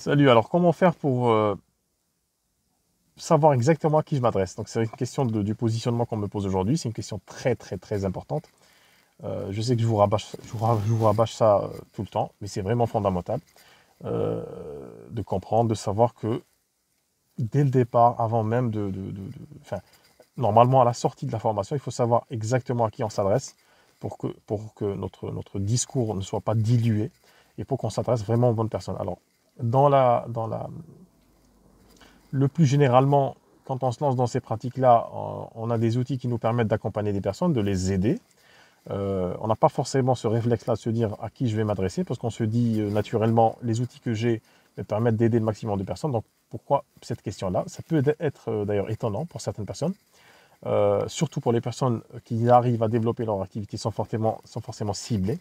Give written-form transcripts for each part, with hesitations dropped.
Salut, alors comment faire pour savoir exactement à qui je m'adresse? Donc c'est une question du positionnement qu'on me pose aujourd'hui, c'est une question très très très importante. Je sais que je vous rabâche ça tout le temps, mais c'est vraiment fondamental euh, de comprendre, de savoir que dès le départ, avant même enfin, normalement à la sortie de la formation, il faut savoir exactement à qui on s'adresse pour que notre discours ne soit pas dilué et pour qu'on s'adresse vraiment aux bonnes personnes. Alors, dans la le plus généralement, quand on se lance dans ces pratiques-là, on a des outils qui nous permettent d'accompagner des personnes, de les aider. On n'a pas forcément ce réflexe-là de se dire à qui je vais m'adresser, parce qu'on se dit naturellement, les outils que j'ai me permettent d'aider le maximum de personnes. Donc pourquoi cette question-là? Ça peut être d'ailleurs étonnant pour certaines personnes, surtout pour les personnes qui arrivent à développer leur activité sans forcément cibler,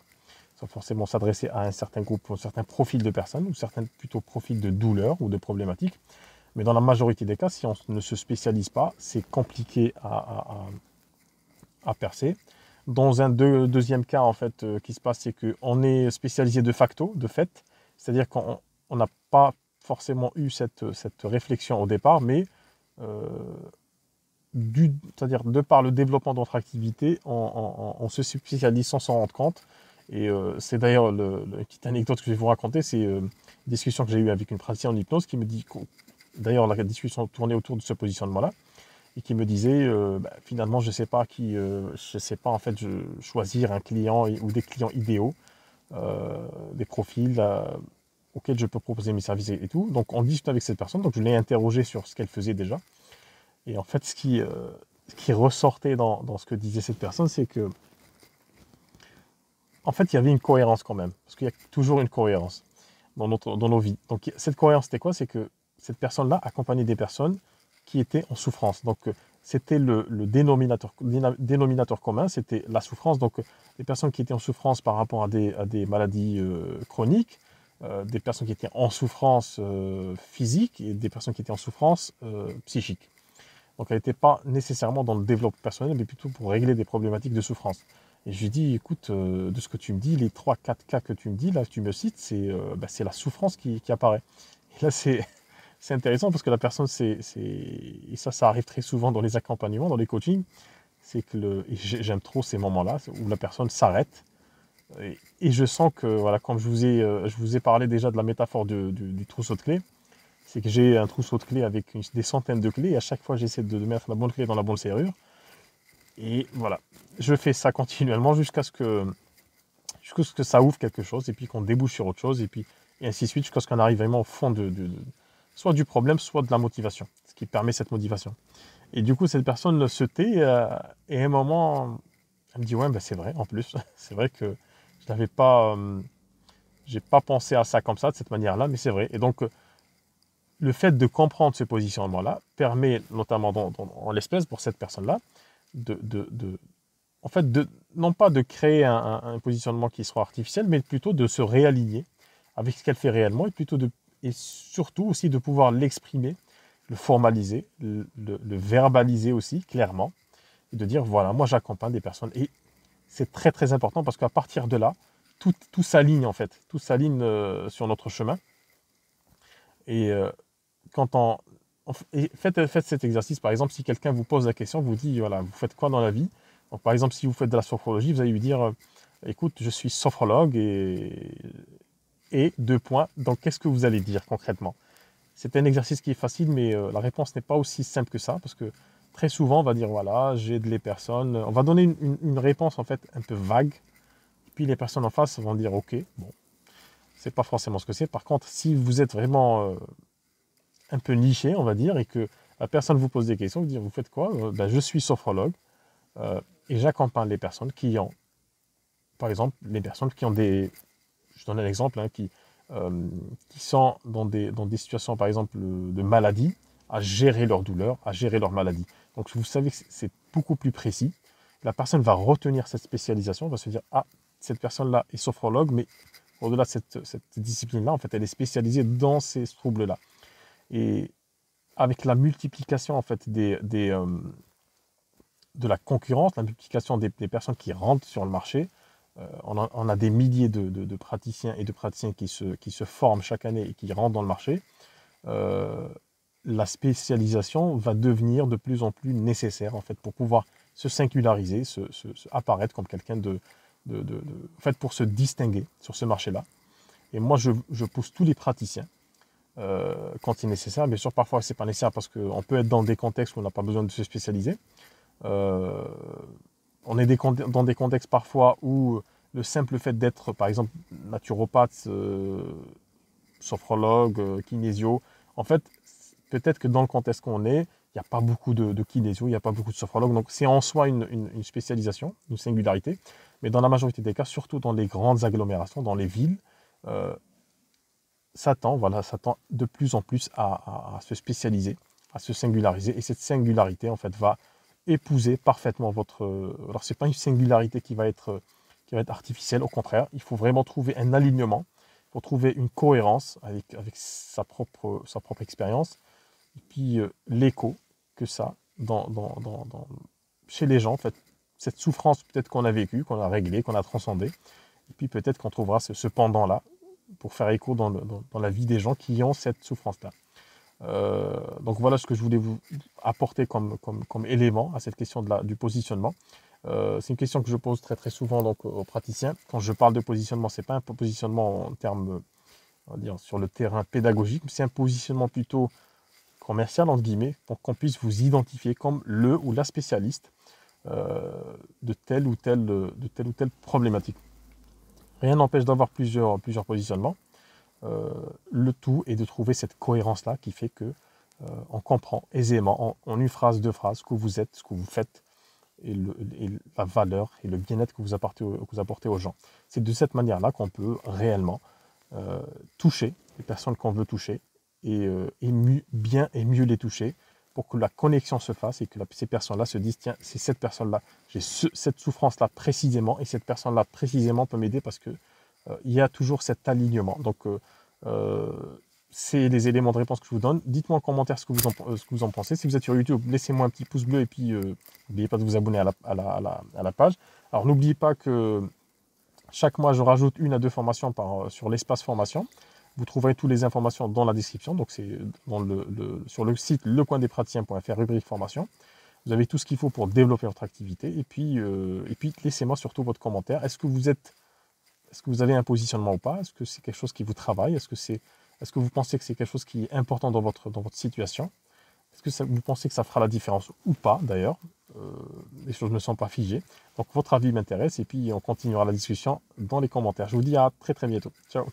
sans forcément s'adresser à un certain groupe, un certain profil de personnes, ou certains plutôt profils de douleurs ou de problématiques. Mais dans la majorité des cas, si on ne se spécialise pas, c'est compliqué à percer. Dans un deuxième cas, en fait, qui se passe, c'est qu'on est spécialisé de facto, de fait. C'est-à-dire qu'on n'a pas forcément eu cette réflexion au départ, mais euh, c'est-à-dire de par le développement de notre activité, on se spécialise sans s'en rendre compte. Et c'est d'ailleurs la petite anecdote que je vais vous raconter, c'est une discussion que j'ai eue avec une praticienne en hypnose qui me dit, d'ailleurs la discussion tournait autour de ce positionnement-là, et qui me disait bah, finalement je sais pas en fait choisir un client ou des clients idéaux, des profils auxquels je peux proposer mes services et tout. Donc on discute avec cette personne, donc je l'ai interrogé sur ce qu'elle faisait déjà. Et en fait ce qui ressortait dans ce que disait cette personne, c'est que en fait il y avait une cohérence quand même, parce qu'il y a toujours une cohérence dans nos vies. Donc cette cohérence c'était quoi? C'est que cette personne-là accompagnait des personnes qui étaient en souffrance. Donc c'était le dénominateur commun, c'était la souffrance. Donc les personnes qui étaient en souffrance par rapport à des maladies chroniques, des personnes qui étaient en souffrance physique et des personnes qui étaient en souffrance psychique. Donc elle n'était pas nécessairement dans le développement personnel, mais plutôt pour régler des problématiques de souffrance. Et je lui dis, écoute, de ce que tu me dis, les trois quatre cas que tu me dis, là, que tu me cites, c'est la souffrance qui apparaît. Et là, c'est intéressant parce que la personne, et ça arrive très souvent dans les accompagnements, dans les coachings, c'est que et j'aime trop ces moments-là où la personne s'arrête. Et je sens que, voilà, comme je vous ai parlé déjà de la métaphore du trousseau de clés, c'est que j'ai un trousseau de clés avec des centaines de clés et à chaque fois j'essaie de mettre la bonne clé dans la bonne serrure. Et voilà, je fais ça continuellement jusqu'à ce que ça ouvre quelque chose et puis qu'on débouche sur autre chose et ainsi de suite jusqu'à ce qu'on arrive vraiment au fond soit du problème, soit de la motivation, ce qui permet cette motivation. Et du coup, cette personne se tait et à un moment, elle me dit ouais, ben c'est vrai en plus, c'est vrai que je n'avais pas, j'ai pas pensé à ça comme ça de cette manière-là, mais c'est vrai. Et donc le fait de comprendre ce positionnement-là permet, notamment en l'espèce pour cette personne-là, de en fait, non pas de créer un positionnement qui soit artificiel, mais plutôt de se réaligner avec ce qu'elle fait réellement et surtout aussi de pouvoir l'exprimer, le formaliser, le verbaliser aussi clairement, et de dire voilà, moi j'accompagne des personnes. Et c'est très très important parce qu'à partir de là, tout s'aligne en fait, tout s'aligne sur notre chemin. Et quand faites cet exercice, par exemple, si quelqu'un vous pose la question, vous dit, voilà, vous faites quoi dans la vie? Donc, par exemple, si vous faites de la sophrologie, vous allez lui dire, écoute, je suis sophrologue et deux points. Donc, qu'est-ce que vous allez dire concrètement? C'est un exercice qui est facile, mais la réponse n'est pas aussi simple que ça, parce que très souvent, on va dire, voilà, j'aide les personnes. On va donner une réponse, en fait, un peu vague. Puis les personnes en face vont dire, ok, bon, c'est pas forcément ce que c'est. Par contre, si vous êtes vraiment un peu niché, on va dire, et que la personne vous pose des questions, vous dire vous faites quoi? Ben, je suis sophrologue et j'accompagne les personnes qui ont, par exemple, les personnes qui ont des, je donne un exemple, hein, qui sont dans des situations, par exemple, de maladie, à gérer leur douleur, à gérer leur maladie. Donc vous savez que c'est beaucoup plus précis. La personne va retenir cette spécialisation, va se dire, ah, cette personne-là est sophrologue, mais au-delà de cette discipline-là, en fait, elle est spécialisée dans ces troubles-là. Et avec la multiplication en fait de la concurrence, la multiplication des personnes qui rentrent sur le marché, On a des milliers de praticiens et de praticiens qui se forment chaque année et qui rentrent dans le marché. La spécialisation va devenir de plus en plus nécessaire en fait, pour pouvoir se singulariser, apparaître comme quelqu'un en fait, pour se distinguer sur ce marché-là. Et moi, je pousse tous les praticiens quand c'est nécessaire. Bien sûr, parfois, c'est pas nécessaire parce qu'on peut être dans des contextes où on n'a pas besoin de se spécialiser. On est dans des contextes parfois où le simple fait d'être, par exemple, naturopathe, sophrologue, kinésio, en fait, peut-être que dans le contexte qu'on est, il n'y a pas beaucoup de kinésio, il n'y a pas beaucoup de sophrologue. Donc, c'est en soi une spécialisation, une singularité. Mais dans la majorité des cas, surtout dans les grandes agglomérations, dans les villes, ça tend de plus en plus à se spécialiser, à se singulariser. Et cette singularité, en fait, va épouser parfaitement votre... Alors, ce n'est pas une singularité qui va être artificielle. Au contraire, il faut vraiment trouver un alignement pour trouver une cohérence avec sa propre expérience. Et puis, l'écho que ça, chez les gens, en fait, cette souffrance peut-être qu'on a vécue, qu'on a réglée, qu'on a transcendée. Et puis, peut-être qu'on trouvera ce pendant-là pour faire écho dans la vie des gens qui ont cette souffrance-là. Donc voilà ce que je voulais vous apporter comme élément à cette question du positionnement. C'est une question que je pose très très souvent donc, aux praticiens. Quand je parle de positionnement, ce n'est pas un positionnement en termes, on va dire, sur le terrain pédagogique, mais c'est un positionnement plutôt commercial, entre guillemets, pour qu'on puisse vous identifier comme le ou la spécialiste de telle ou telle problématique. Rien n'empêche d'avoir plusieurs positionnements. Le tout est de trouver cette cohérence-là qui fait que on comprend aisément, en une phrase, deux phrases, ce que vous êtes, ce que vous faites, et la valeur et le bien-être que vous apportez aux gens. C'est de cette manière-là qu'on peut réellement toucher les personnes qu'on veut toucher et bien et mieux les toucher pour que la connexion se fasse et que ces personnes-là se disent tiens, c'est cette personne-là, j'ai cette souffrance-là précisément et cette personne-là précisément peut m'aider parce que il y a toujours cet alignement. Donc, c'est les éléments de réponse que je vous donne. Dites-moi en commentaire ce que vous en pensez. Si vous êtes sur YouTube, laissez-moi un petit pouce bleu et puis n'oubliez pas de vous abonner à la page. Alors, n'oubliez pas que chaque mois, je rajoute 1 à 2 formations sur l'espace formation. Vous trouverez toutes les informations dans la description. Donc, c'est sur le site lecoindespraticiens.fr, rubrique formation. Vous avez tout ce qu'il faut pour développer votre activité. Et puis laissez-moi surtout votre commentaire. Est-ce que vous avez un positionnement ou pas? Est-ce que c'est quelque chose qui vous travaille? Est-ce que vous pensez que c'est quelque chose qui est important dans votre situation? Est-ce que vous pensez que ça fera la différence ou pas d'ailleurs? Les choses ne sont pas figées. Donc votre avis m'intéresse et puis on continuera la discussion dans les commentaires. Je vous dis à très très bientôt. Ciao!